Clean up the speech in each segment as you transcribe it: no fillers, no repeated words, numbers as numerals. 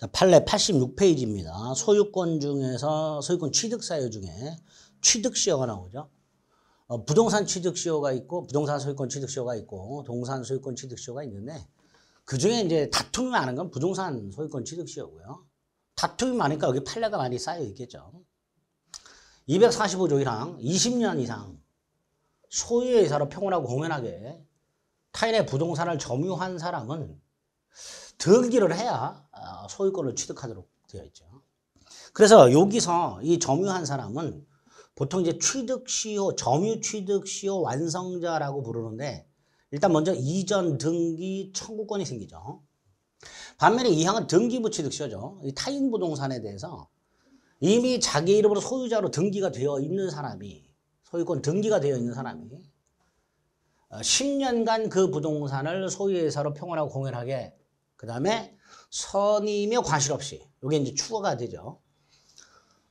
판례 86페이지입니다. 소유권 중에서 소유권 취득사유 중에 취득시효가 나오죠. 부동산 취득시효가 있고 부동산 소유권 취득시효가 있고 동산 소유권 취득시효가 있는데 그중에 이제 다툼이 많은 건 부동산 소유권 취득시효고요. 다툼이 많으니까 여기 판례가 많이 쌓여 있겠죠. 245조 1항 20년 이상 소유의 의사로 평온하고 공연하게 타인의 부동산을 점유한 사람은 등기를 해야 소유권을 취득하도록 되어 있죠. 그래서 여기서 이 점유한 사람은 보통 이제 취득시효, 점유 취득시효 완성자라고 부르는데 일단 먼저 이전 등기 청구권이 생기죠. 반면에 이 항은 등기부 취득시효죠. 이 타인 부동산에 대해서 이미 자기 이름으로 소유자로 등기가 되어 있는 사람이 소유권 등기가 되어 있는 사람이 10년간 그 부동산을 소유의 의사로 평온하고 공연하게 그 다음에 선의며 과실 없이 이게 이제 추가가 되죠.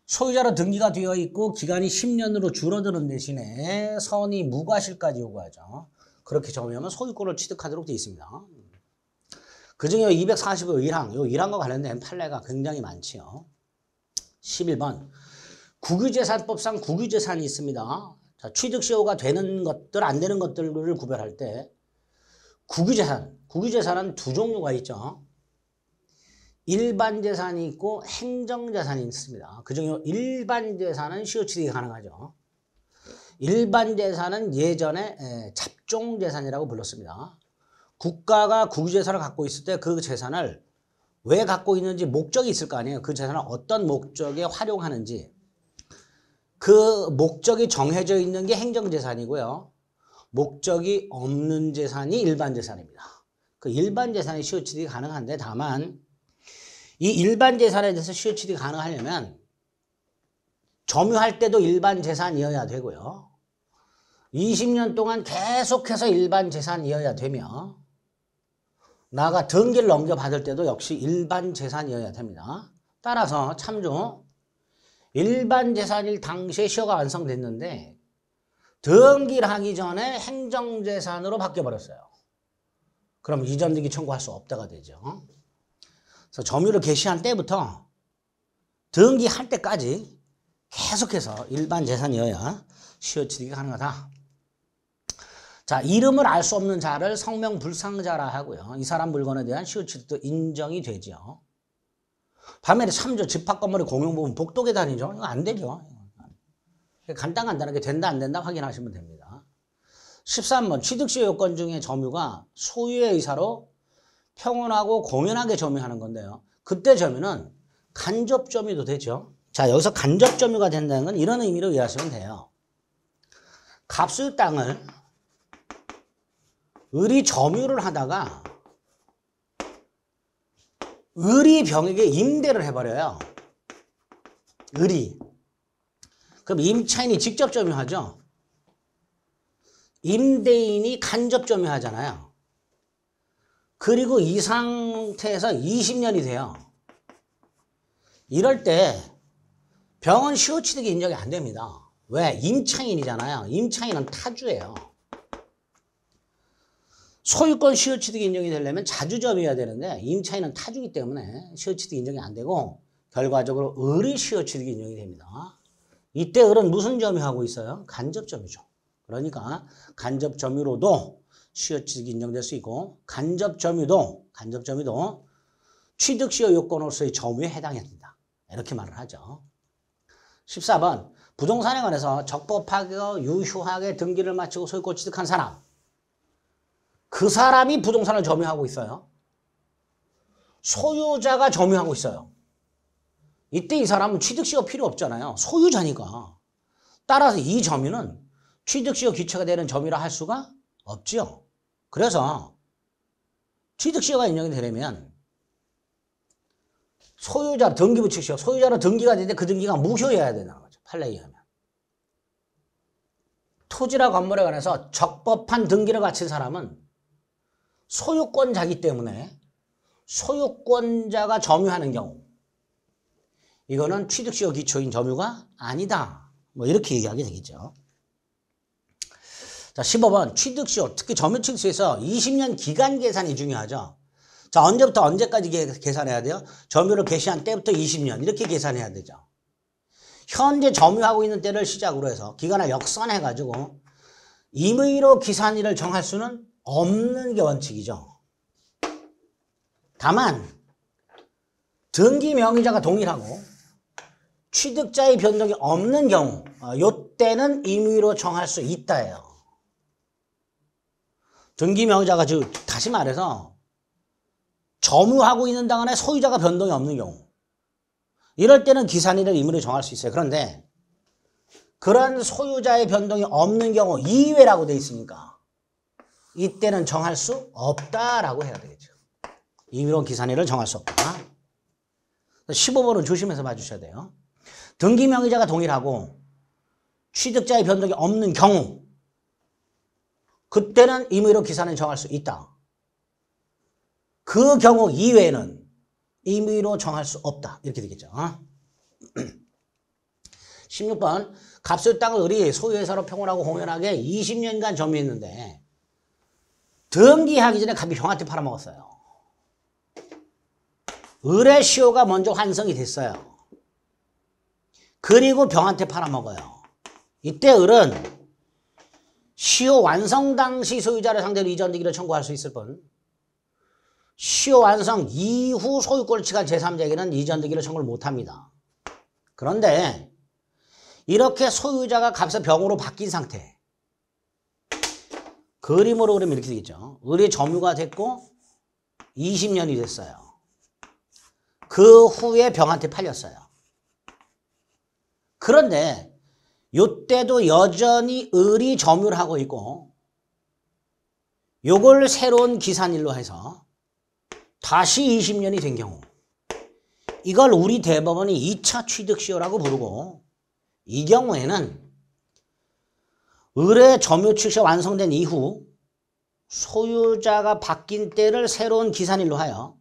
소유자로 등기가 되어 있고 기간이 10년으로 줄어드는 대신에 선의 무과실까지 요구하죠. 그렇게 정하면 소유권을 취득하도록 되어 있습니다. 그중에 245 1항, 이 1항과 관련된 판례가 굉장히 많지요. 11번 국유재산법상 국유재산이 있습니다. 자, 취득시효가 되는 것들, 안 되는 것들을 구별할 때 국유재산은 두 종류가 있죠. 일반재산이 있고 행정재산이 있습니다. 그중에 일반재산은 시효취득이 가능하죠. 일반재산은 예전에 잡종재산이라고 불렀습니다. 국가가 국유재산을 갖고 있을 때 그 재산을 왜 갖고 있는지 목적이 있을 거 아니에요. 그 재산을 어떤 목적에 활용하는지 그 목적이 정해져 있는 게 행정재산이고요. 목적이 없는 재산이 일반재산입니다. 그 일반재산의 시효취득이 가능한데 다만 이 일반재산에 대해서 시효취득이 가능하려면 점유할 때도 일반재산이어야 되고요. 20년 동안 계속해서 일반재산이어야 되며 나아가 등기를 넘겨받을 때도 역시 일반재산이어야 됩니다. 따라서 참조 일반재산일 당시에 시효가 완성됐는데 등기를 하기 전에 행정재산으로 바뀌어버렸어요. 그럼 이전 등기 청구할 수 없다가 되죠. 그래서 점유를 개시한 때부터 등기할 때까지 계속해서 일반재산이어야 시효취득이 가능하다. 자, 이름을 알 수 없는 자를 성명불상자라 하고요. 이 사람 물건에 대한 시효취득도 인정이 되죠. 반면에 참조 집합건물의 공용부분 복도계단이죠. 이거 안 되죠. 간단하게 된다 안 된다 확인하시면 됩니다. 13번 취득시효 요건 중에 점유가 소유의 의사로 평온하고 공연하게 점유하는 건데요. 그때 점유는 간접점유도 되죠. 자, 여기서 간접점유가 된다는 건 이런 의미로 이해하시면 돼요. 갑수유 땅을 을이 점유를 하다가 을이 병에게 임대를 해버려요. 을이. 그럼 임차인이 직접 점유하죠. 임대인이 간접 점유하잖아요. 그리고 이 상태에서 20년이 돼요. 이럴 때 병은 시효취득이 인정이 안 됩니다. 왜? 임차인이잖아요. 임차인은 타주예요. 소유권 시효취득이 인정이 되려면 자주점유해야 되는데 임차인은 타주기 때문에 시효취득이 인정이 안 되고 결과적으로 을이 시효취득이 인정이 됩니다. 이때 을은 무슨 점유하고 있어요? 간접점유죠. 그러니까 간접점유로도 시효취득이 인정될 수 있고 간접점유도 취득시효 요건으로서의 점유에 해당이 된다. 이렇게 말을 하죠. 14번 부동산에 관해서 적법하게 유효하게 등기를 마치고 소유권 취득한 사람 그 사람이 부동산을 점유하고 있어요. 소유자가 점유하고 있어요. 이때 이 사람은 취득시효 필요 없잖아요. 소유자니까. 따라서 이 점유는 취득시효 기초가 되는 점유라 할 수가 없죠. 그래서 취득시효가 인정이 되려면 소유자 등기부 취득시효 소유자로 등기가 되는데 그 등기가 무효여야 된다는 거죠. 판례에 의하면. 토지나 건물에 관해서 적법한 등기를 갖춘 사람은 소유권자이기 때문에 소유권자가 점유하는 경우 이거는 취득시효 기초인 점유가 아니다. 뭐 이렇게 얘기하게 되겠죠. 자, 15번 취득시효 특히 점유 취득시효에서 20년 기간 계산이 중요하죠. 자, 언제부터 언제까지 계산해야 돼요? 점유를 개시한 때부터 20년 이렇게 계산해야 되죠. 현재 점유하고 있는 때를 시작으로 해서 기간을 역산해가지고 임의로 기산일을 정할 수는 없는 게 원칙이죠. 다만 등기 명의자가 동일하고 취득자의 변동이 없는 경우 요때는 임의로 정할 수 있다예요. 등기 명의자가 다시 말해서 점유하고 있는 당원에 소유자가 변동이 없는 경우 이럴 때는 기산일을 임의로 정할 수 있어요. 그런데 그런 소유자의 변동이 없는 경우 이외라고 돼 있으니까 이때는 정할 수 없다라고 해야 되겠죠. 임의로 기산일을 정할 수 없다. 15번은 조심해서 봐주셔야 돼요. 등기 명의자가 동일하고 취득자의 변동이 없는 경우 그때는 임의로 기산을 정할 수 있다. 그 경우 이외에는 임의로 정할 수 없다. 이렇게 되겠죠. 16번 갑술 땅을 을이 소유회사로 평온하고 공연하게 20년간 점유했는데 등기하기 전에 갑이 병한테 팔아먹었어요. 을의 시효가 먼저 환성이 됐어요. 그리고 병한테 팔아먹어요. 이때 을은 시효 완성 당시 소유자를 상대로 이전등기를 청구할 수 있을 뿐 시효 완성 이후 소유권을 취한 제3자에게는 이전등기를 청구를 못합니다. 그런데 이렇게 소유자가 값에서 병으로 바뀐 상태 그림으로 그리면 이렇게 되겠죠. 을이 점유가 됐고 20년이 됐어요. 그 후에 병한테 팔렸어요. 그런데 이때도 여전히 을이 점유를 하고 있고 요걸 새로운 기산일로 해서 다시 20년이 된 경우 이걸 우리 대법원이 2차 취득시효라고 부르고 이 경우에는 을의 점유 취득시효가 완성된 이후 소유자가 바뀐 때를 새로운 기산일로 하여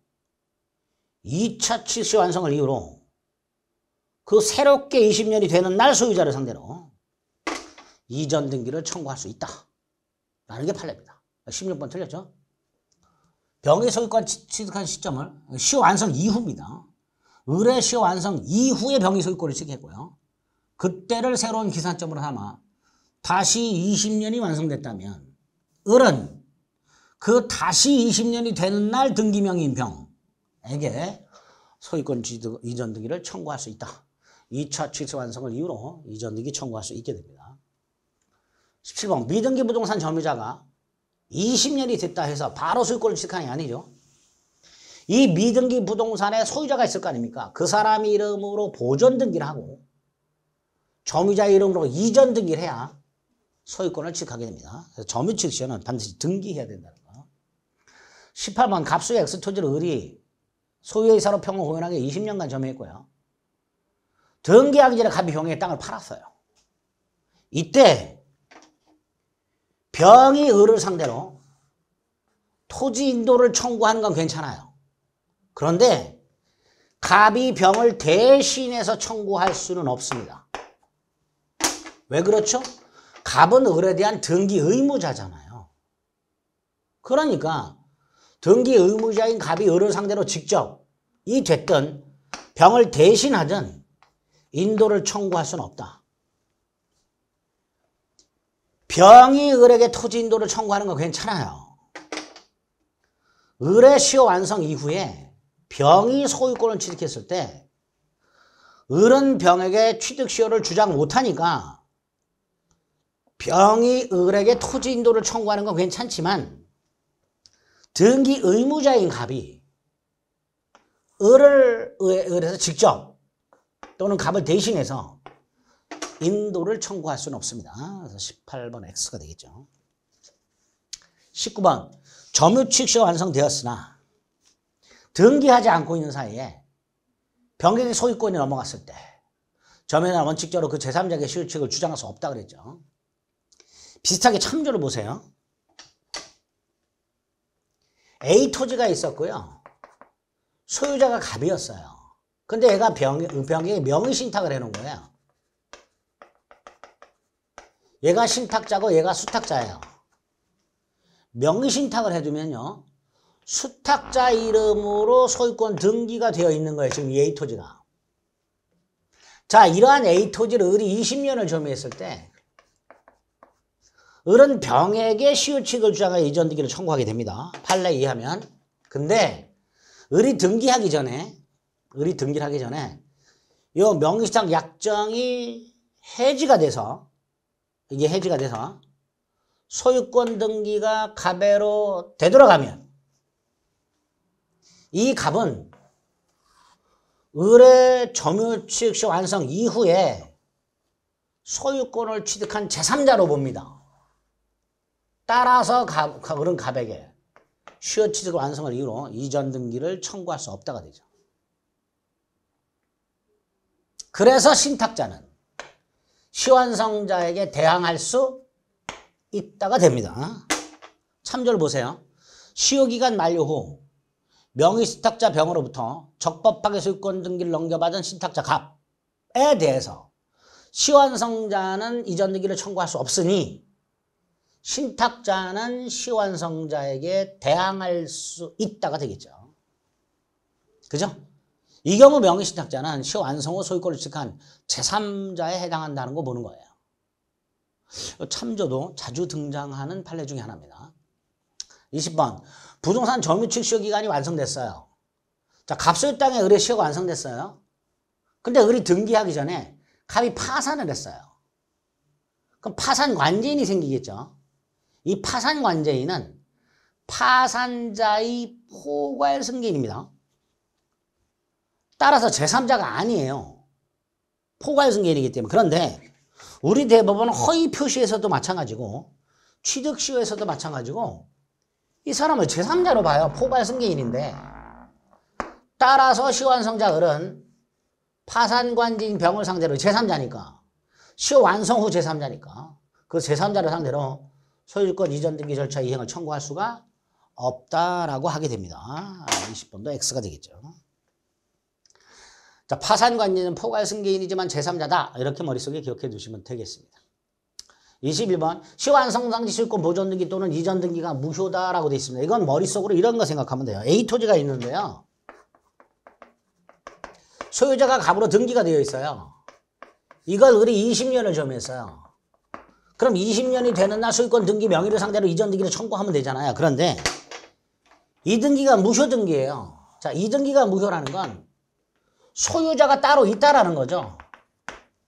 2차 취득시효 완성을 이유로 그 새롭게 20년이 되는 날 소유자를 상대로 이전 등기를 청구할 수 있다. 라는 게 판례입니다. 16번 틀렸죠? 병의 소유권 취득한 시점을 시효 완성 이후입니다. 을의 시효 완성 이후에 병의 소유권을 취득했고요. 그때를 새로운 기산점으로 삼아 다시 20년이 완성됐다면 을은 그 다시 20년이 되는 날 등기명의인 병에게 소유권 취득 이전 등기를 청구할 수 있다. 2차 취득 완성을 이유로 이전 등기 청구할 수 있게 됩니다. 17번 미등기 부동산 점유자가 20년이 됐다 해서 바로 소유권을 취득하는 게 아니죠. 이 미등기 부동산에 소유자가 있을 거 아닙니까? 그 사람 이름으로 보존 등기를 하고 점유자 이름으로 이전 등기를 해야 소유권을 취득하게 됩니다. 그래서 점유 취득 시에는 반드시 등기해야 된다는 거. 18번 갑수의 X토지를 을이 소유의사로 평온 공연하게 20년간 점유했고요. 등기하기 전에 갑이 병의 땅을 팔았어요. 이때 병이 을을 상대로 토지 인도를 청구하는 건 괜찮아요. 그런데 갑이 병을 대신해서 청구할 수는 없습니다. 왜 그렇죠? 갑은 을에 대한 등기 의무자잖아요. 그러니까 등기 의무자인 갑이 을을 상대로 직접 이 됐든 병을 대신하든 인도를 청구할 수는 없다. 병이 을에게 토지 인도를 청구하는 건 괜찮아요. 을의 시효 완성 이후에 병이 소유권을 취득했을 때 을은 병에게 취득 시효를 주장 못하니까 병이 을에게 토지 인도를 청구하는 건 괜찮지만 등기 의무자인 갑이 을에서 직접 또는 갑을 대신해서 인도를 청구할 수는 없습니다. 그래서 18번 X가 되겠죠. 19번 점유 취득시효가 완성되었으나 등기하지 않고 있는 사이에 병에게 소유권이 넘어갔을 때 점유자는 원칙적으로 그 제3자에게 시효 취득을 주장할 수 없다 그랬죠. 비슷하게 참조를 보세요. A 토지가 있었고요. 소유자가 갑이었어요. 근데 얘가 병에게 명의 신탁을 해놓은 거예요. 얘가 신탁자고 얘가 수탁자예요. 명의 신탁을 해두면요. 수탁자 이름으로 소유권 등기가 되어 있는 거예요. 지금 이 A토지가. 자, 이러한 A토지를 을이 20년을 점유했을 때 을은 병에게 시효취득을 주장하여 이전 등기를 청구하게 됩니다. 판례에 의하면. 근데 을이 등기하기 전에 이 명의시탁 약정이 해지가 돼서 소유권 등기가 갑에로 되돌아가면 이 갑은 을의 점유취득시 완성 이후에 소유권을 취득한 제3자로 봅니다. 따라서 을은 갑에게 시효취득 완성을 이유로 이전 등기를 청구할 수 없다가 되죠. 그래서 신탁자는 시완성자에게 대항할 수 있다가 됩니다. 참조를 보세요. 시효기간 만료 후 명의신탁자 병으로부터 적법하게 소유권 등기를 넘겨받은 신탁자 갑에 대해서 시완성자는 이전 등기를 청구할 수 없으니 신탁자는 시완성자에게 대항할 수 있다가 되겠죠. 그죠? 이 경우 명의신탁자는 시완성 후 소유권을 취득한 제3자에 해당한다는 거 보는 거예요. 참조도 자주 등장하는 판례 중에 하나입니다. 20번. 부동산 점유취득 시효기간이 완성됐어요. 자, 갑소유 땅에 을의 시효가 완성됐어요. 근데 을이 등기하기 전에 갑이 파산을 했어요. 그럼 파산 관제인이 생기겠죠. 이 파산 관제인은 파산자의 포괄 승계인입니다. 따라서 제3자가 아니에요. 포괄 승계인이기 때문에. 그런데 우리 대법원은 허위 표시에서도 마찬가지고 취득시효에서도 마찬가지고 이 사람을 제3자로 봐요. 포괄 승계인인데. 따라서 시완성자 을은 파산관지인 병을 상대로 제3자니까 시효 완성 후 제3자니까 그 제3자를 상대로 소유권 이전 등기 절차 이행을 청구할 수가 없다라고 하게 됩니다. 20번도 X가 되겠죠. 자, 파산관리는 포괄 승계인이지만 제3자다. 이렇게 머릿속에 기억해 두시면 되겠습니다. 21번 시완성 당시 소유권 보존 등기 또는 이전 등기가 무효다라고 되어 있습니다. 이건 머릿속으로 이런 거 생각하면 돼요. A토지가 있는데요. 소유자가 갑으로 등기가 되어 있어요. 이걸 을이 20년을 점유했어요. 그럼 20년이 되는 날 소유권 등기 명의를 상대로 이전 등기를 청구하면 되잖아요. 그런데 이 등기가 무효 등기예요. 자, 이 등기가 무효라는 건 소유자가 따로 있다라는 거죠.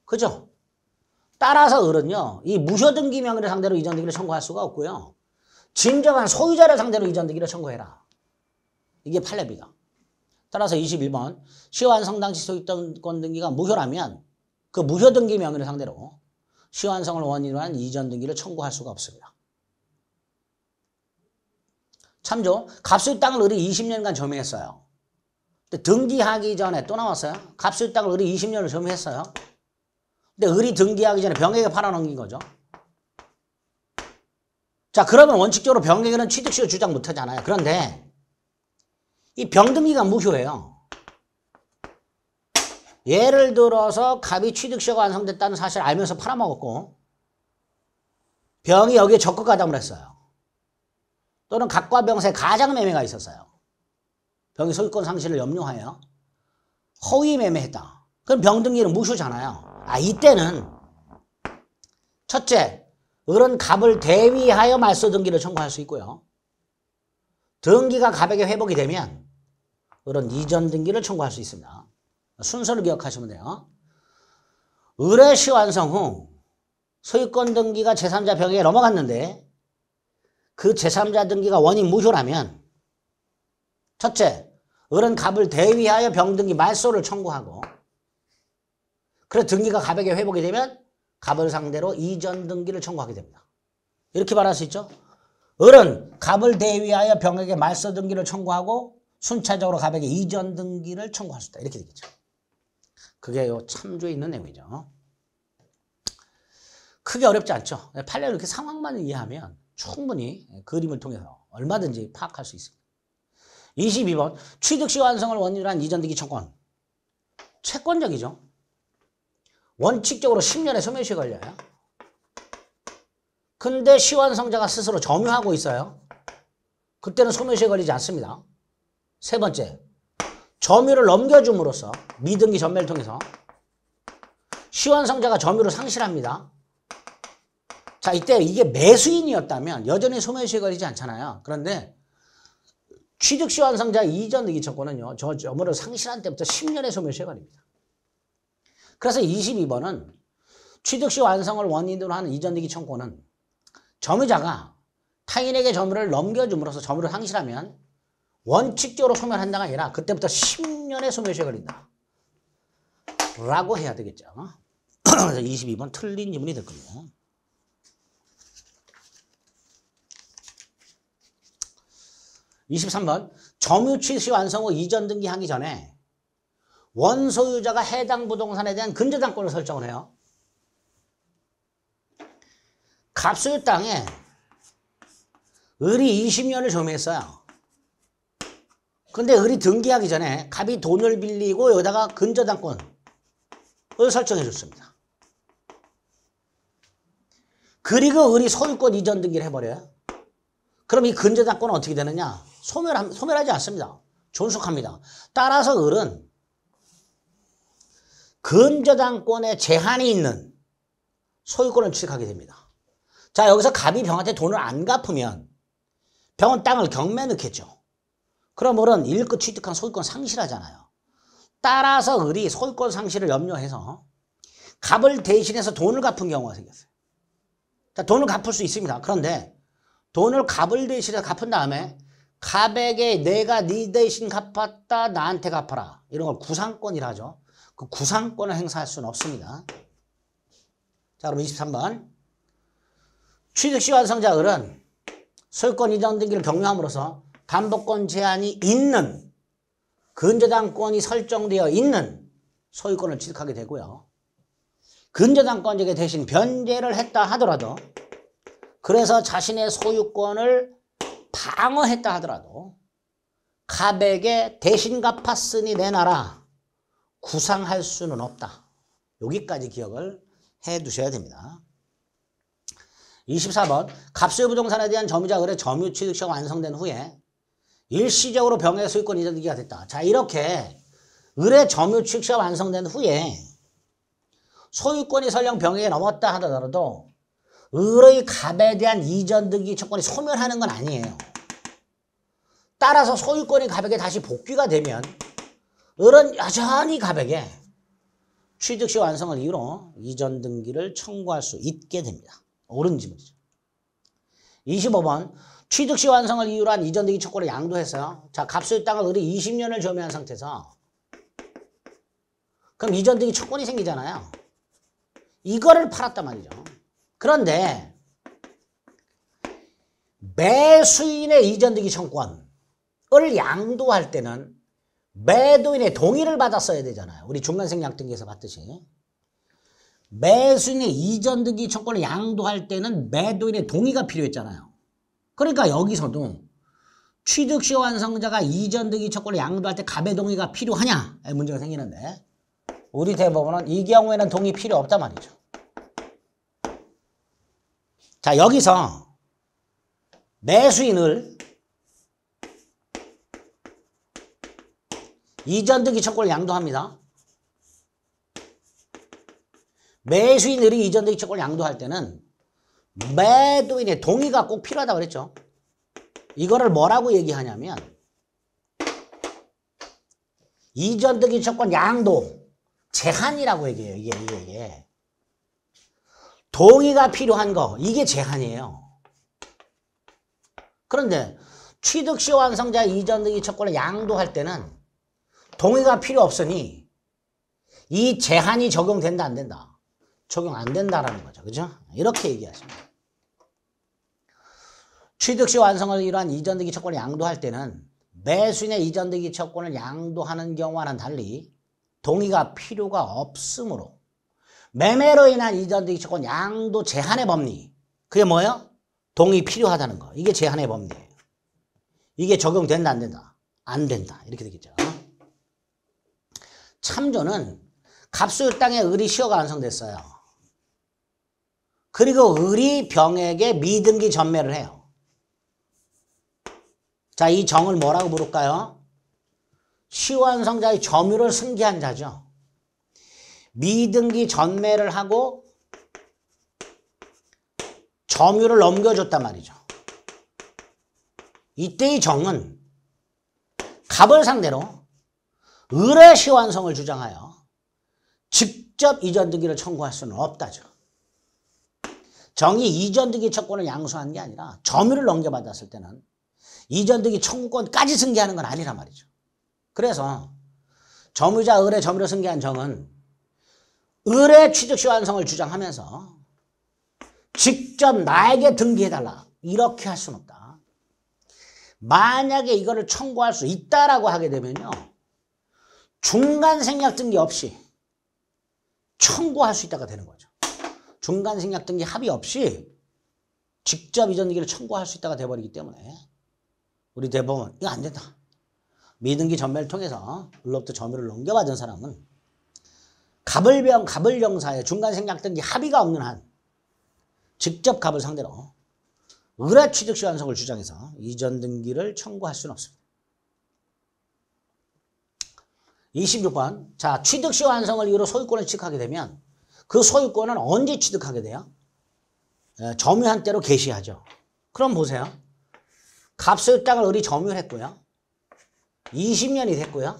그죠? 따라서 을은요, 이 무효 등기 명의를 상대로 이전 등기를 청구할 수가 없고요. 진정한 소유자를 상대로 이전 등기를 청구해라. 이게 판례입니다. 따라서 21번 시완성 당시 소유권 등기가 무효라면 그 무효 등기 명의를 상대로 시완성을 원인으로 한 이전 등기를 청구할 수가 없습니다. 참조, 갑소유 땅을 을이 20년간 점유했어요. 근데 등기하기 전에 또 나왔어요. 갑소유 땅을 을이 20년을 점유했어요. 근데 을이 등기하기 전에 병에게 팔아넘긴 거죠. 자, 그러면 원칙적으로 병에게는 취득시효 주장 못하잖아요. 그런데 이 병등기가 무효예요. 예를 들어서 갑이 취득시효가 완성됐다는 사실을 알면서 팔아먹었고 병이 여기에 적극 가담을 했어요. 또는 갑과 병 사이에 가장매매가 있었어요. 병이 소유권 상실을 염려하여 허위 매매했다. 그럼 병등기는 무효잖아요. 이때는 첫째, 을은 갑을 대위하여 말소 등기를 청구할 수 있고요. 등기가 갑에게 회복이 되면 을은 이전 등기를 청구할 수 있습니다. 순서를 기억하시면 돼요. 을의 시완성 후 소유권 등기가 제3자 병에게 넘어갔는데 그 제3자 등기가 원인 무효라면 첫째, 을은 갑을 대위하여 병등기 말소를 청구하고 그래서 등기가 갑에게 회복이 되면 갑을 상대로 이전 등기를 청구하게 됩니다. 이렇게 말할 수 있죠. 을은 갑을 대위하여 병에게 말소 등기를 청구하고 순차적으로 갑에게 이전 등기를 청구할 수 있다. 이렇게 되겠죠. 그게 요 참조에 있는 내용이죠. 크게 어렵지 않죠. 판례 이렇게 상황만 이해하면 충분히 그림을 통해서 얼마든지 파악할 수 있습니다. 22번 취득시 완성을 원인으로 한 이전 등기 청구권. 채권적이죠. 원칙적으로 10년의 소멸시효 걸려요. 근데 시완성자가 스스로 점유하고 있어요. 그때는 소멸시효에 걸리지 않습니다. 세 번째, 점유를 넘겨줌으로써 미등기 전매를 통해서 시완성자가 점유를 상실합니다. 자, 이때 이게 매수인이었다면 여전히 소멸시효에 걸리지 않잖아요. 그런데 취득시완성자 이전 등기청구는요, 저 점유를 상실한 때부터 10년의 소멸시효에 걸립니다. 그래서 22번은 취득시 완성을 원인으로 하는 이전 등기청구는 점유자가 타인에게 점유를 넘겨줌으로써 점유를 상실하면 원칙적으로 소멸한다가 아니라 그때부터 10년의 소멸시효에 걸린다 라고 해야 되겠죠. 그래서 22번 틀린 지문이 될 겁니다. 23번 점유 취득시 완성 후 이전 등기하기 전에 원소유자가 해당 부동산에 대한 근저당권을 설정을 해요. 갑소유 땅에 을이 20년을 점유했어요. 근데 을이 등기하기 전에 갑이 돈을 빌리고 여기다가 근저당권을 설정해 줬습니다. 그리고 을이 소유권 이전 등기를 해버려요. 그럼 이 근저당권은 어떻게 되느냐? 소멸하지 않습니다. 존속합니다. 따라서 을은 근저당권에 제한이 있는 소유권을 취득하게 됩니다. 자, 여기서 갑이 병한테 돈을 안 갚으면 병은 땅을 경매에 넣겠죠. 그럼 을은 일끝 취득한 소유권 상실하잖아요. 따라서 을이 소유권 상실을 염려해서 갑을 대신해서 돈을 갚은 경우가 생겼어요. 자, 돈을 갚을 수 있습니다. 그런데 돈을 갑을 대신해서 갚은 다음에 갑에게 내가 네 대신 갚았다 나한테 갚아라 이런 걸 구상권이라 하죠. 그 구상권을 행사할 수는 없습니다. 자, 그럼 23번 취득시 완성자 을은 소유권 이전 등기를 경유함으로써 담보권 제한이 있는 근저당권이 설정되어 있는 소유권을 취득하게 되고요. 근저당권자에게 대신 변제를 했다 하더라도 그래서 자신의 소유권을 방어했다 하더라도 갑에게 대신 갚았으니 내놔라 구상할 수는 없다. 여기까지 기억을 해 두셔야 됩니다. 24번 갑소유 부동산에 대한 점유자 을의 점유 취득시가 완성된 후에 일시적으로 병의 소유권 이전 등기가 됐다. 자, 이렇게 을의 점유 취득시가 완성된 후에 소유권이 설령 병에게 넘었다 하더라도 을의 갑에 대한 이전 등기 청구권이 소멸하는 건 아니에요. 따라서 소유권이 갑에게 다시 복귀가 되면 을은 여전히 갑에게 취득시 완성을 이유로 이전 등기를 청구할 수 있게 됩니다. 옳은 지문이죠. 25번 취득시 완성을 이유로 한 이전 등기 청구를 양도했어요. 자, 갑소유 땅을 을이 20년을 점유한 상태에서 그럼 이전 등기 청구권이 생기잖아요. 이거를 팔았단 말이죠. 그런데 매수인의 이전 등기 청구권을 양도할 때는 매도인의 동의를 받았어야 되잖아요. 우리 중간생 양등기에서 봤듯이. 매수인의 이전 등기 청구권을 양도할 때는 매도인의 동의가 필요했잖아요. 그러니까 여기서도 취득시 완성자가 이전 등기 청구권을 양도할 때 갑의 동의가 필요하냐? 문제가 생기는데 우리 대법원은 이 경우에는 동의 필요 없단 말이죠. 자, 여기서 매수인을 이전 등기 청구권을 양도합니다. 매수인들이 이전 등기 청구권을 양도할 때는 매도인의 동의가 꼭 필요하다고 그랬죠. 이거를 뭐라고 얘기하냐면 이전 등기 청구권 양도 제한이라고 얘기해요. 이게 동의가 필요한 거 이게 제한이에요. 그런데 취득시 완성자 이전 등기 청구권을 양도할 때는 동의가 필요 없으니 이 제한이 적용된다 안 된다? 적용 안 된다라는 거죠. 그죠? 이렇게 얘기하십니다. 취득시 완성을 이루한 이전 등기 청구권을 양도할 때는 매수인의 이전 등기 청구권을 양도하는 경우와는 달리 동의가 필요가 없으므로 매매로 인한 이전 등기 청구권 양도 제한의 법리 그게 뭐예요? 동의 필요하다는 거. 이게 제한의 법리예요. 이게 적용된다 안 된다? 안 된다. 이렇게 되겠죠. 참조는 갑소유 땅에 을이 시효가 완성됐어요. 그리고 을이 병에게 미등기 전매를 해요. 자, 이 정을 뭐라고 부를까요? 시완성자의 점유를 승계한 자죠. 미등기 전매를 하고 점유를 넘겨줬단 말이죠. 이때의 정은 갑을 상대로 을의 시완성을 주장하여 직접 이전등기를 청구할 수는 없다죠. 정이 이전등기 청구권을 양수한 게 아니라 점유를 넘겨받았을 때는 이전등기 청구권까지 승계하는 건 아니란 말이죠. 그래서 점유자 을의 점유를 승계한 정은 을의 취득시완성을 주장하면서 직접 나에게 등기해달라 이렇게 할 수는 없다. 만약에 이거를 청구할 수 있다라고 하게 되면요, 중간 생략 등기 없이 청구할 수 있다가 되는 거죠. 중간 생략 등기 합의 없이 직접 이전 등기를 청구할 수 있다가 돼버리기 때문에 우리 대법원 이거 안 된다. 미등기 전매를 통해서 을로부터 점유를 넘겨받은 사람은 갑을병사의 중간 생략 등기 합의가 없는 한 직접 갑을 상대로 을의 취득시완성을 주장해서 이전 등기를 청구할 수는 없습니다. 26번. 자, 취득시완성을 이유로 소유권을 취득하게 되면 그 소유권은 언제 취득하게 돼요? 점유한 때로 개시하죠. 그럼 보세요. 갑소유 땅을 을이 점유를 했고요. 20년이 됐고요.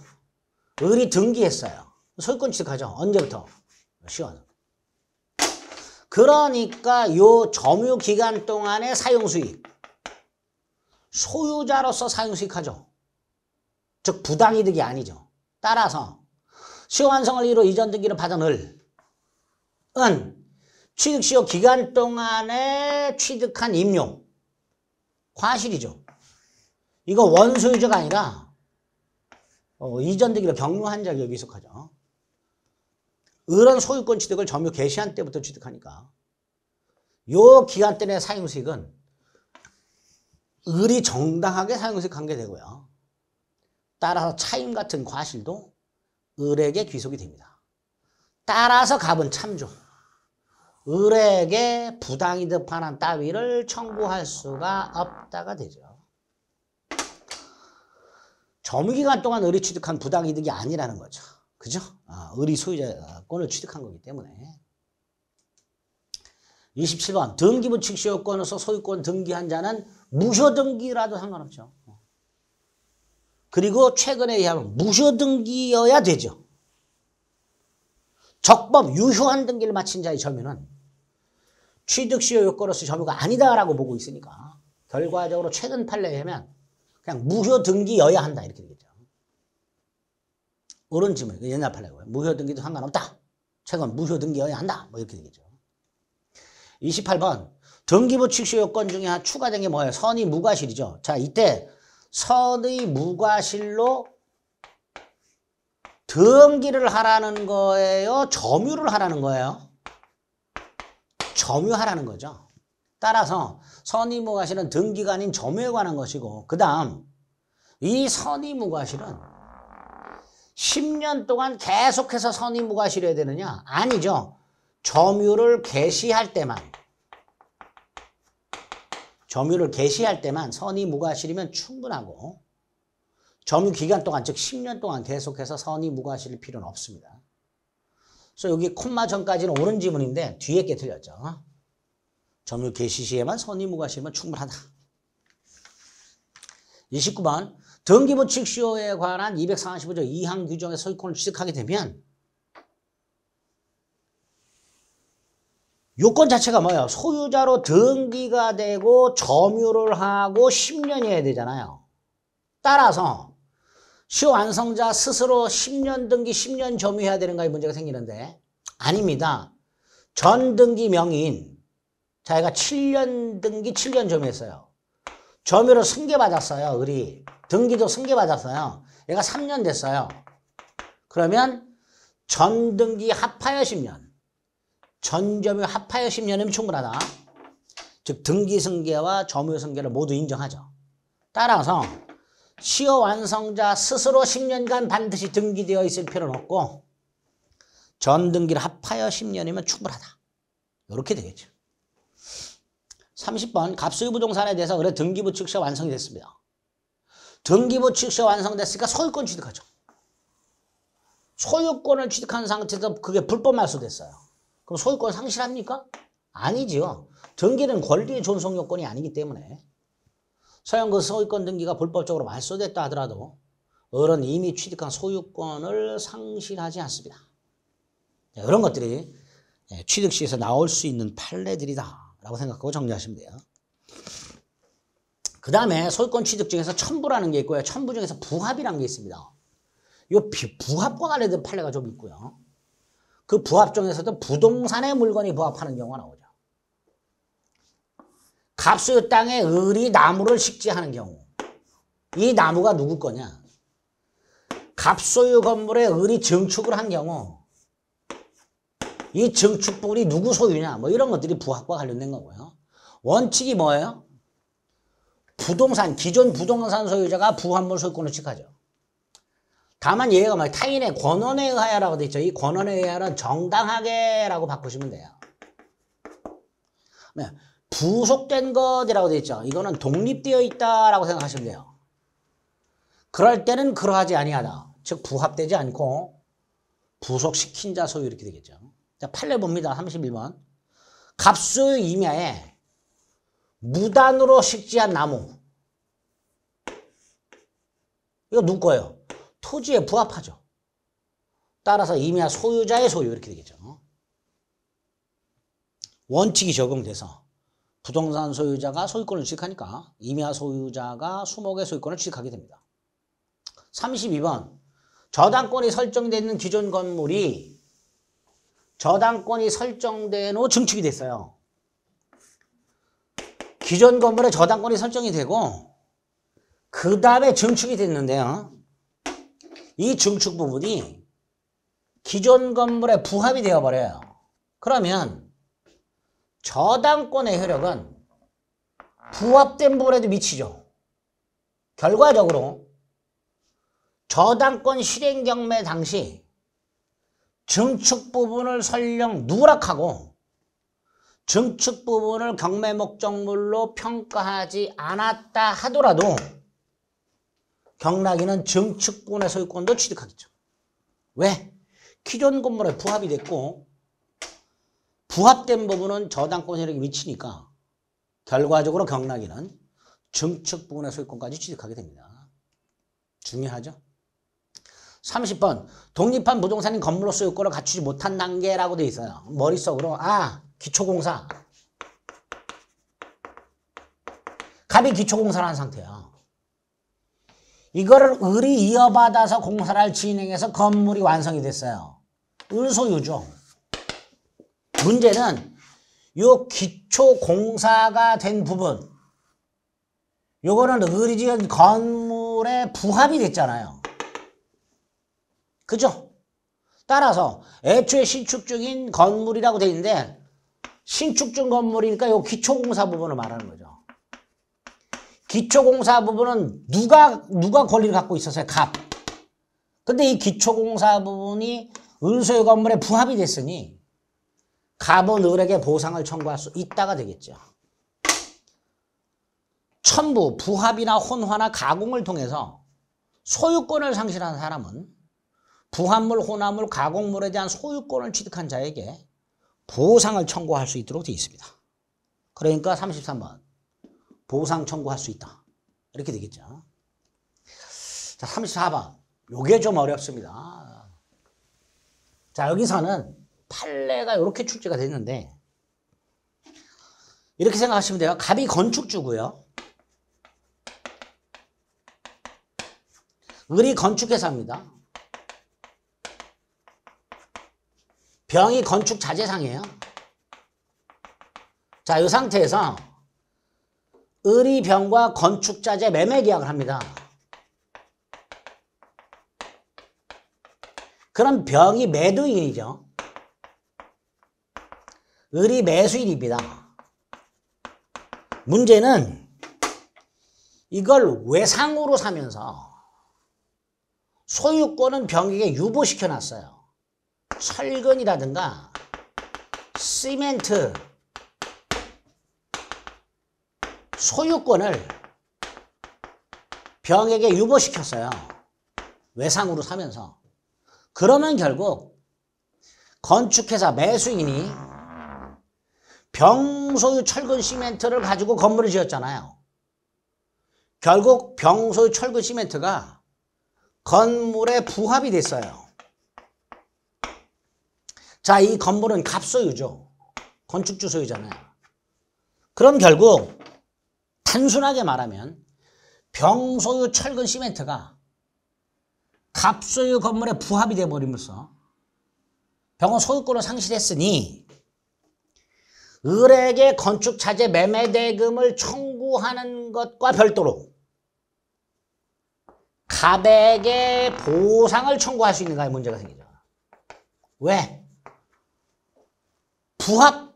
을이 등기했어요. 소유권 취득하죠. 언제부터? 시완성. 그러니까 요 점유 기간 동안의 사용수익, 소유자로서 사용수익하죠. 즉 부당이득이 아니죠. 따라서 시완성을 이유로 이전 등기를 받은 을은 취득시효 기간 동안에 취득한 임용, 과실이죠. 이거 원소유자가 아니라 이전 등기를 경로한 자가 여기 속하죠. 을은 소유권 취득을 점유 개시한 때부터 취득하니까 요 기간 동안의 사용수익은 을이 정당하게 사용수익 관계되고요. 따라서 차임 같은 과실도 을에게 귀속이 됩니다. 따라서 갑은 참조. 을에게 부당이득 반환 따위를 청구할 수가 없다가 되죠. 점유기간 동안 을이 취득한 부당이득이 아니라는 거죠. 그죠? 을이 소유자권을 취득한 거기 때문에. 27번. 등기부 취득시효권으로서 소유권 등기한 자는 무효등기라도 상관없죠. 그리고 최근에 의하면 무효등기여야 되죠. 적법 유효한 등기를 마친 자의 점유는 취득시효 요건으로서 점유가 아니다라고 보고 있으니까 결과적으로 최근 판례에 의하면 그냥 무효등기여야 한다 이렇게 되겠죠. 옳은 질문. 옛날 판례고요. 무효등기도 상관없다. 최근 무효등기여야 한다. 뭐 이렇게 되겠죠. 28번. 등기부 취득시효 요건 중에 추가된 게 뭐예요? 선의 무과실이죠. 자, 이때 선의 무과실로 등기를 하라는 거예요? 점유를 하라는 거예요? 점유하라는 거죠. 따라서 선의 무과실은 등기가 아닌 점유에 관한 것이고, 그 다음 이 선의 무과실은 10년 동안 계속해서 선의 무과실해야 되느냐? 아니죠. 점유를 개시할 때만 선의 무과실이면 충분하고, 점유 기간 동안 즉 10년 동안 계속해서 선의 무과실일 필요는 없습니다. 그래서 여기 콤마 전까지는 옳은 지문인데 뒤에 게 틀렸죠. 점유 개시 시에만 선의 무과실이면 충분하다. 29번. 등기부 취득시효에 관한 245조 2항 규정의 소유권을 취득하게 되면 요건 자체가 뭐예요? 소유자로 등기가 되고 점유를 하고 10년이어야 되잖아요. 따라서 시효완성자 스스로 10년 등기 10년 점유해야 되는가 이 문제가 생기는데 아닙니다. 전 등기 명의인 자기가 7년 등기 7년 점유했어요. 점유를 승계받았어요. 을이. 등기도 승계받았어요. 얘가 3년 됐어요. 그러면 전 등기 합하여 10년. 전 점유 합하여 10년이면 충분하다. 즉 등기 승계와 점유 승계를 모두 인정하죠. 따라서 시효 완성자 스스로 10년간 반드시 등기되어 있을 필요는 없고 전 등기를 합하여 10년이면 충분하다. 이렇게 되겠죠. 30번. 갑소유 부동산에 대해서 을의 등기부 취득시효가 완성이 됐습니다. 등기부 취득세 완성됐으니까 소유권 취득하죠. 소유권을 취득한 상태에서 그게 불법 말소됐어요. 그럼 소유권 상실합니까? 아니지요. 등기는 권리의 존속 요건이 아니기 때문에 설령 그 소유권 등기가 불법적으로 말소됐다 하더라도 어른 이미 취득한 소유권을 상실하지 않습니다. 이런 것들이 취득 시에서 나올 수 있는 판례들이다 라고 생각하고 정리하시면 돼요. 그 다음에 소유권 취득 중에서 첨부라는 게 있고요. 첨부 중에서 부합이라는 게 있습니다. 이 부합과 관련된 판례가 좀 있고요. 그 부합 중에서도 부동산의 물건이 부합하는 경우가 나오죠. 갑소유 땅에 을이 나무를 식재하는 경우. 이 나무가 누구 거냐? 갑소유 건물에 을이 증축을 한 경우 이 증축 부분이 누구 소유냐? 뭐 이런 것들이 부합과 관련된 거고요. 원칙이 뭐예요? 부동산, 기존 부동산 소유자가 부합물 소유권을 취득하죠. 다만 얘가 뭐 타인의 권한에 의하여라고 돼 있죠. 이 권한에 의하여는 정당하게라고 바꾸시면 돼요. 네. 부속된 것이라고 돼 있죠. 이거는 독립되어 있다라고 생각하시면 돼요. 그럴 때는 그러하지 아니하다. 즉 부합되지 않고 부속시킨 자 소유 이렇게 되겠죠. 자, 판례 봅니다. 31번. 갑소유 임야에 무단으로 식재한 나무. 이거 누구 거예요? 토지에 부합하죠. 따라서 임야 소유자의 소유 이렇게 되겠죠. 원칙이 적용돼서 부동산 소유자가 소유권을 취득하니까 임야 소유자가 수목의 소유권을 취득하게 됩니다. 32번. 저당권이 설정되어 있는 기존 건물이 저당권이 설정된 후 증축이 됐어요. 기존 건물에 저당권이 설정이 되고 그 다음에 증축이 됐는데요. 이 증축 부분이 기존 건물에 부합이 되어버려요. 그러면 저당권의 효력은 부합된 부분에도 미치죠. 결과적으로 저당권 실행 경매 당시 증축 부분을 설령 누락하고 증축 부분을 경매 목적물로 평가하지 않았다 하더라도 경락인은 증축 부분의 소유권도 취득하겠죠. 왜? 기존 건물에 부합이 됐고 부합된 부분은 저당권 효력이 미치니까 결과적으로 경락인은 증축 부분의 소유권까지 취득하게 됩니다. 중요하죠? 30번. 독립한 부동산인 건물로 소유권을 갖추지 못한 단계라고 돼 있어요. 머릿속으로 기초공사. 갑이 기초공사를 한 상태야. 이거를 을이 이어받아서 공사를 진행해서 건물이 완성이 됐어요. 을 소유죠. 문제는 요 기초공사가 된 부분, 요거는 을이 지은 건물에 부합이 됐잖아요. 그죠? 따라서 애초에 신축 중인 건물이라고 돼 있는데 신축 중 건물이니까 요 기초공사 부분을 말하는 거죠. 기초공사 부분은 누가 권리를 갖고 있었어요? 갑. 근데 이 기초공사 부분이 을소유 건물에 부합이 됐으니 갑은 을에게 보상을 청구할 수 있다가 되겠죠. 첨부, 부합이나 혼화나 가공을 통해서 소유권을 상실한 사람은 부합물, 혼합물, 가공물에 대한 소유권을 취득한 자에게 보상을 청구할 수 있도록 되어 있습니다. 그러니까 33번. 보상 청구할 수 있다. 이렇게 되겠죠. 자, 34번. 요게 좀 어렵습니다. 자, 여기서는 판례가 이렇게 출제가 됐는데 이렇게 생각하시면 돼요. 갑이 건축주고요. 을이 건축회사입니다. 병이 건축 자재상이에요. 자, 이 상태에서 을이 병과 건축 자재 매매 계약을 합니다. 그럼 병이 매도인이죠. 을이 매수인입니다. 문제는 이걸 외상으로 사면서 소유권은 병에게 유보시켜 놨어요. 철근이라든가 시멘트 병에게 유보시켰어요. 외상으로 사면서. 그러면 결국 건축회사 매수인이 병소유 철근 시멘트를 가지고 건물을 지었잖아요. 결국 병소유 철근 시멘트가 건물에 부합이 됐어요. 자, 이 건물은 갑소유죠. 건축주 소유잖아요. 그럼 결국 단순하게 말하면 병소유 철근 시멘트가 갑소유 건물에 부합이 돼버리면서 병원 소유권을 상실했으니 을에게 건축자재 매매대금을 청구하는 것과 별도로 갑에게 보상을 청구할 수 있는가에 문제가 생기죠. 왜? 부합,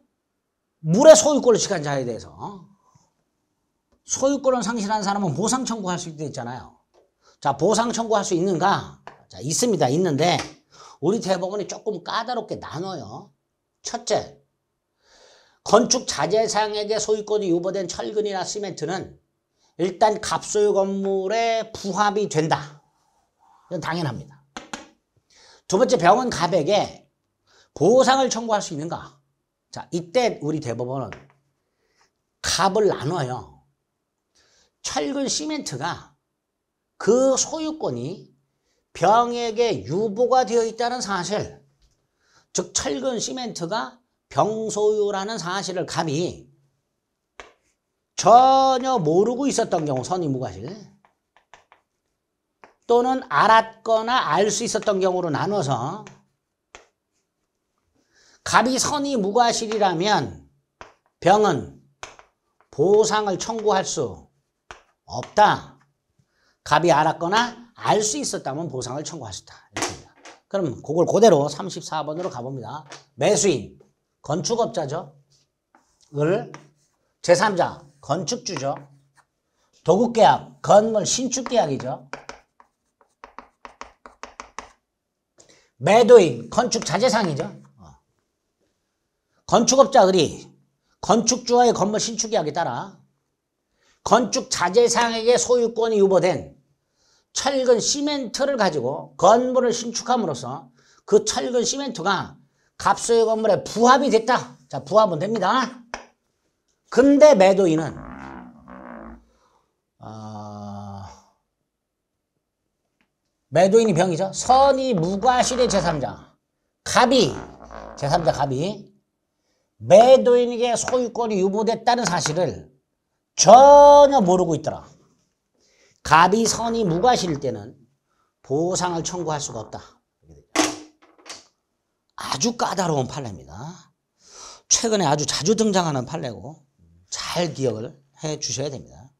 물의 소유권을 취한 자에 대해서 소유권을 상실한 사람은 보상 청구할 수 있잖아요. 자, 보상 청구할 수 있는가? 자, 있습니다. 있는데 우리 대법원이 조금 까다롭게 나눠요. 첫째, 건축 자재상에게 소유권이 유보된 철근이나 시멘트는 일단 갑소유 건물에 부합이 된다. 이건 당연합니다. 두 번째, 병은 갑에게 보상을 청구할 수 있는가? 자, 이때 우리 대법원은 갑을 나눠요. 철근 시멘트가 그 소유권이 병에게 유보가 되어 있다는 사실, 즉 철근 시멘트가 병소유라는 사실을 갑이 전혀 모르고 있었던 경우, 선의무과실, 또는 알았거나 알 수 있었던 경우로 나눠서 갑이 선의무과실이라면 병은 보상을 청구할 수 없다. 갑이 알았거나 알 수 있었다면 보상을 청구할 수 있다. 이렇습니다. 그럼 그걸 그대로 34번으로 가봅니다. 매수인, 건축업자죠. 을, 제3자, 건축주죠. 도급계약, 건물 신축계약이죠. 매도인, 건축자재상이죠. 건축업자 을이 건축주와의 건물 신축계약에 따라 건축자재상에게 소유권이 유보된 철근 시멘트를 가지고 건물을 신축함으로써 그 철근 시멘트가 갑소유 건물에 부합이 됐다. 자, 부합은 됩니다. 근데 매도인은 매도인이 병이죠. 선의무과실의 제3자 갑이, 제3자 갑이 매도인에게 소유권이 유보됐다는 사실을 전혀 모르고 있더라. 갑이 선의무과실일 때는 보상을 청구할 수가 없다. 아주 까다로운 판례입니다. 최근에 아주 자주 등장하는 판례고 잘 기억을 해 주셔야 됩니다.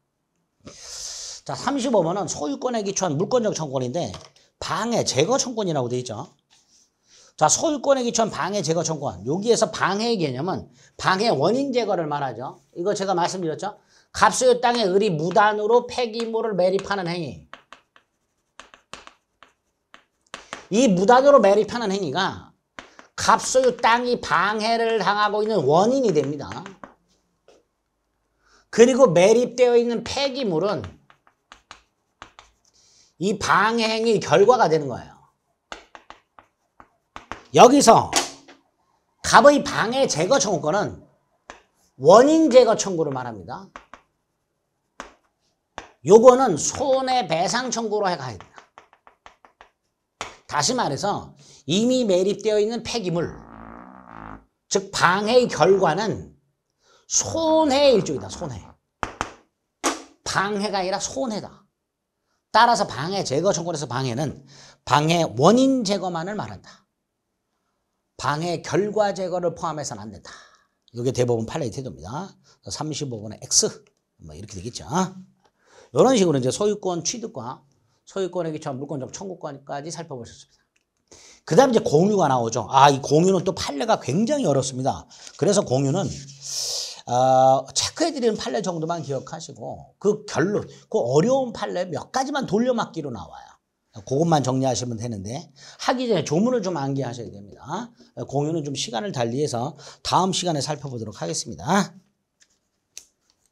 자, 35번은 소유권에 기초한 물권적 청구권인데 방해 제거 청구권이라고 되어 있죠. 자, 소유권에 기초한 방해 제거 청구권. 여기에서 방해의 개념은 방해 원인 제거를 말하죠. 이거 제가 말씀드렸죠. 갑소유 땅에 을이 무단으로 폐기물을 매립하는 행위. 이 무단으로 매립하는 행위가 갑소유 땅이 방해를 당하고 있는 원인이 됩니다. 그리고 매립되어 있는 폐기물은 이 방해 행위 결과가 되는 거예요. 여기서 갑의 방해 제거 청구권은 원인 제거 청구를 말합니다. 요거는 손해배상 청구로 해가야 됩니다. 다시 말해서 이미 매립되어 있는 폐기물, 즉 방해의 결과는 손해의 일종이다. 손해. 방해가 아니라 손해다. 따라서 방해 제거 청구에서 방해는 방해 원인 제거만을 말한다. 방해 결과 제거를 포함해서는 안 된다. 이게 대법원 판례의 태도입니다. 35번의 X 뭐 이렇게 되겠죠. 이런 식으로 이제 소유권 취득과 소유권에 기초한 물권적 청구권까지 살펴보셨습니다. 그 다음에 이제 공유가 나오죠. 이 공유는 또 판례가 굉장히 어렵습니다. 그래서 공유는 체크해드리는 판례 정도만 기억하시고 그 결론, 그 어려운 판례 몇 가지만 돌려막기로 나와요. 그것만 정리하시면 되는데 하기 전에 조문을 좀 암기하셔야 됩니다. 공유는 좀 시간을 달리해서 다음 시간에 살펴보도록 하겠습니다.